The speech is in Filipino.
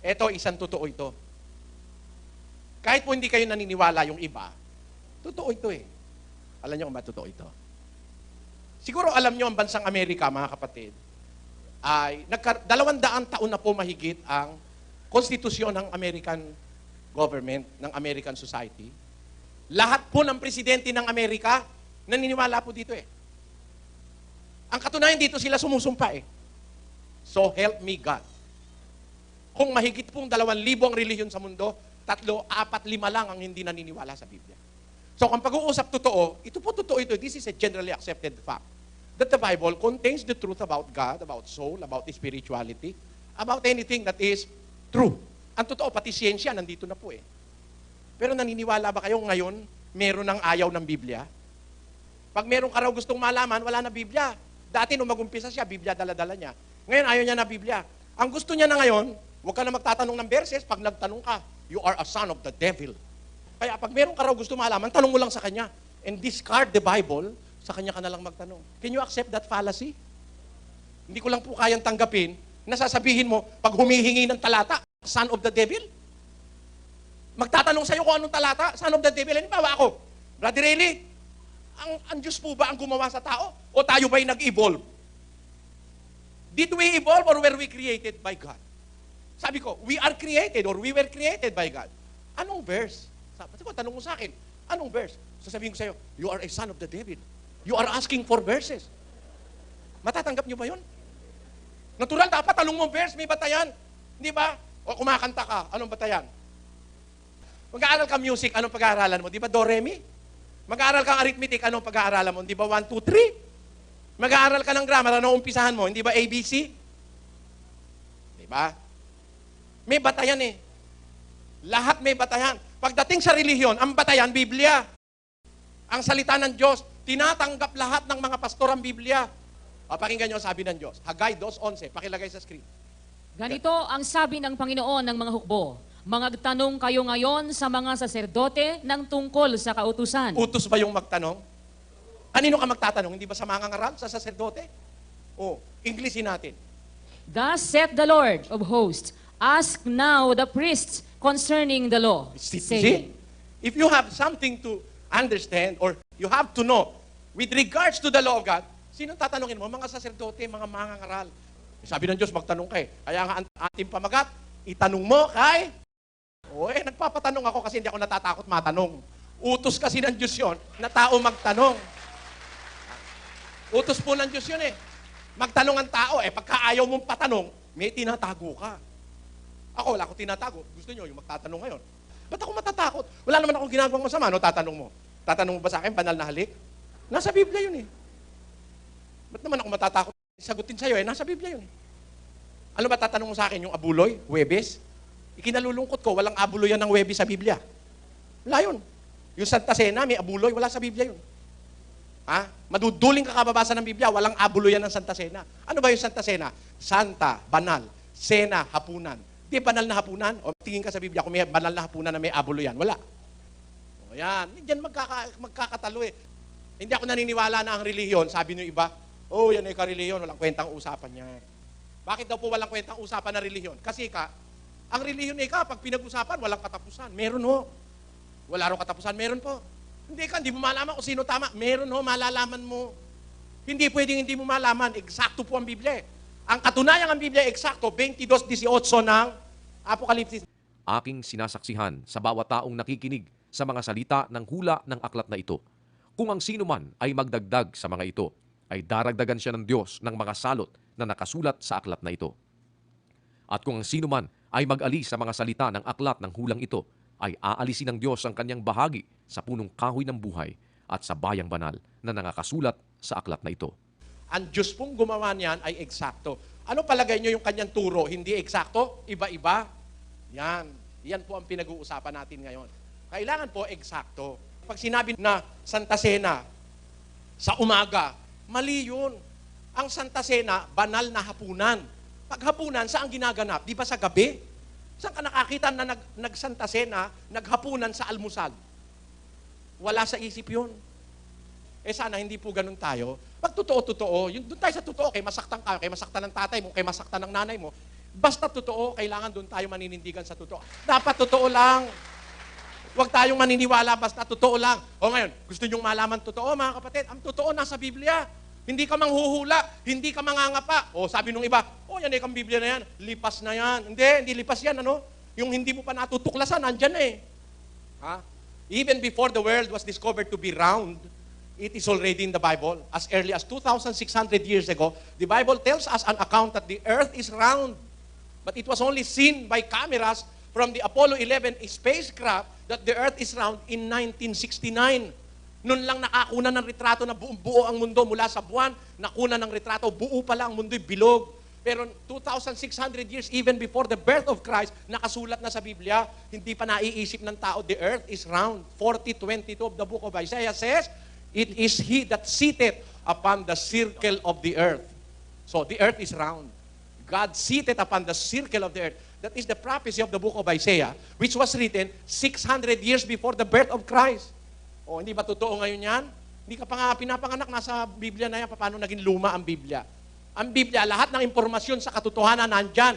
Eto, isang totoo ito. Kahit po hindi kayo naniniwala yung iba, totoo ito eh. Alam niyo kung ba totoo ito? Siguro alam niyo ang bansang Amerika, mga kapatid, ay 200 taon na po mahigit ang konstitusyon ng American government, ng American society. Lahat po ng presidente ng Amerika, naniniwala po dito eh. Ang katunayan dito, sila sumusumpa eh. So help me God. Kung mahigit pong 2,000 ang relihiyon sa mundo, 3, 4, 5 lang ang hindi naniniwala sa Biblia. So kung pag-uusap totoo, ito po totoo ito. This is a generally accepted fact. That the Bible contains the truth about God, about soul, about spirituality, about anything that is true. Ang totoo, pati siyensya, nandito na po eh. Pero naniniwala ba kayo ngayon, meron ng ayaw ng Biblia? Pag meron ka raw gustong malaman, wala na Biblia. Dati nung mag-umpisa siya, Biblia dala-dala niya. Ngayon, ayaw niya na Biblia. Ang gusto niya na ngayon, huwag ka na magtatanong ng verses. Pag nagtanong ka, you are a son of the devil. Kaya pag meron ka raw gusto malaman, tanong mo lang sa kanya. And discard the Bible, sa kanya ka na lang magtanong. Can you accept that fallacy? Hindi ko lang po kayang tanggapin na sasabihin mo, pag humihingi ng talata, son of the devil? Magtatanong sa'yo kung anong talata, son of the devil. Halimbawa ako, Brother Eli, ang Diyos po ba ang gumawa sa tao? O tayo ba'y nag-evolve? Did we evolve or were we created by God? Sabi ko, we are created or we were created by God. Anong verse? Sabi ko, tanong mo sa akin, anong verse? Sasabihin ko sa'yo, you are a son of the devil. You are asking for verses. Matatanggap niyo ba yun? Natural, dapat tanong mo verse, may batayan. Hindi ba? O kumakanta ka, anong batayan? Mag-aaral ka music, anong pag-aaralan mo? Di ba do, re, mi? Mag-aaral kang arithmetic, anong pag-aaralan mo? Hindi ba 1, 2, 3? Mag-aaral ka ng grammar, anong umpisahan mo? Hindi ba ABC? Di ba? May batayan eh. Lahat may batayan. Pagdating sa relihiyon, ang batayan, Biblia. Ang salita ng Diyos, tinatanggap lahat ng mga pastor ang Biblia. O, pakinggan nyo ang sabi ng Diyos. Haggai 2:11, pakilagay sa screen. Ganito ang sabi ng Panginoon ng mga hukbo. Magtanong kayo ngayon sa mga saserdote ng tungkol sa kautusan. Utos ba yung magtanong? Kanino ka magtatanong? Hindi ba sa mga ngaral, sa saserdote? O, Englishin natin. Thus saith the Lord of hosts, ask now the priests concerning the law, See? saying, If you have something to understand or you have to know with regards to the law of God, sino tatanungin mo? Mga saserdote, mga mangangaral. Sabi ng Diyos, magtanong kay. Kaya nga ating pamagat, itanong mo kay... nagpapatanong ako kasi hindi ako natatakot matanong. Utos kasi ng Diyos yun na tao magtanong. Utos po ng Diyos yun eh. Magtanong ang tao pagka ayaw mong patanong, may tinatago ka. Ako, wala akong tinatago. Gusto nyo yung magtatanong ngayon. Ba't ako matatakot? Wala naman akong ginagawang masama. Ano tatanong mo? Tatanong mo ba sa akin, banal na halik? Nasa Biblia yun eh. Ba't naman ako matatakot? Sagutin sa'yo nasa Biblia yun eh. Ano ba tatanong mo sa akin? Yung abuloy? Huwebes? Ikinalulungkot ko, walang abuloy yan ng Huwebes sa Biblia. Wala yun. Yung Santa Cena, may abuloy, wala sa Biblia yun. Maduduling ka kababasa ng Biblia, walang abuloy yan ng Santa Cena. Ano ba yung Santa Cena? Santa, banal. Cena, hapunan. Di banal na hapunan? O tingin ka sa Biblia kung may banal na hapunan na may abuloy yan. Wala. O yan. Diyan magkakatalo eh. Hindi ako naniniwala na ang relihiyon, sabi nyo iba, yan ay karelihiyon, walang kwentang usapan yan. Bakit daw po walang kwentang usapan na relihiyon? Kasi ang relihiyon pag pinag-usapan, walang katapusan. Meron ho. Wala rin katapusan, meron po. Hindi mo malaman kung sino tama. Meron ho, malalaman mo. Hindi pwedeng hindi mo malaman. Eksakto po ang Biblia. Ang katunayan ang Biblia, eksakto, 22:18 ng Apokalipsis. Aking sinasaksihan sa bawat taong nakikinig sa mga salita ng hula ng aklat na ito. Kung ang sino man ay magdagdag sa mga ito, ay daragdagan siya ng Diyos ng mga salot na nakasulat sa aklat na ito. At kung ang sino man ay mag-alis sa mga salita ng aklat ng hulang ito, ay aalisin ng Diyos ang kanyang bahagi sa punong kahoy ng buhay at sa bayang banal na nakasulat sa aklat na ito. Ang Diyos pong gumawa niyan ay eksakto. Ano palagay niyo yung kanyang turo? Hindi eksakto? Iba-iba? Yan. Yan po ang pinag-uusapan natin ngayon. Kailangan po eksakto. Pag sinabi na Santa Cena sa umaga, mali yun. Ang Santa Cena, banal na hapunan. Paghapunan, saan ginaganap? Di ba sa gabi? Saan ka nakakita na nag-Santa Cena, naghapunan sa almusal? Wala sa isip yun. Sana hindi po ganun tayo. Pag totoo-totoo, doon tayo sa totoo, kay masaktan ka, kay masaktan ng tatay mo, kay masaktan ng nanay mo, Basta totoo, kailangan doon tayo maninindigan sa totoo. Dapat totoo lang. Huwag tayong maniniwala basta totoo lang. O ngayon, gusto nyong malaman totoo, mga kapatid? Ang totoo nasa Biblia. Hindi ka manghuhula, hindi ka mangangapa. O sabi nung iba, yan kang Biblia na yan, lipas na yan. Hindi lipas yan, ano? Yung hindi mo pa natutuklasan, nandyan eh. Ha? Even before the world was discovered to be round, it is already in the Bible. As early as 2,600 years ago, the Bible tells us an account that the earth is round. But it was only seen by cameras from the Apollo 11 spacecraft that the earth is round in 1969. Noon lang nakakuna ng retrato na buo ang mundo mula sa buwan, nakuna ng retrato, buo pa lang ang mundo'y bilog. Pero 2,600 years even before the birth of Christ, nakasulat na sa Biblia, hindi pa naiisip ng tao, the earth is round. 40:22 of the book of Isaiah says, it is He that sitteth upon the circle of the earth. So the earth is round. God seated upon the circle of the earth. That is the prophecy of the book of Isaiah, which was written 600 years before the birth of Christ. O, hindi ba totoo ngayon yan? Hindi ka pa nga pinapanganak, nasa Biblia na yan, paano naging luma ang Biblia. Ang Biblia, lahat ng impormasyon sa katotohanan nandyan.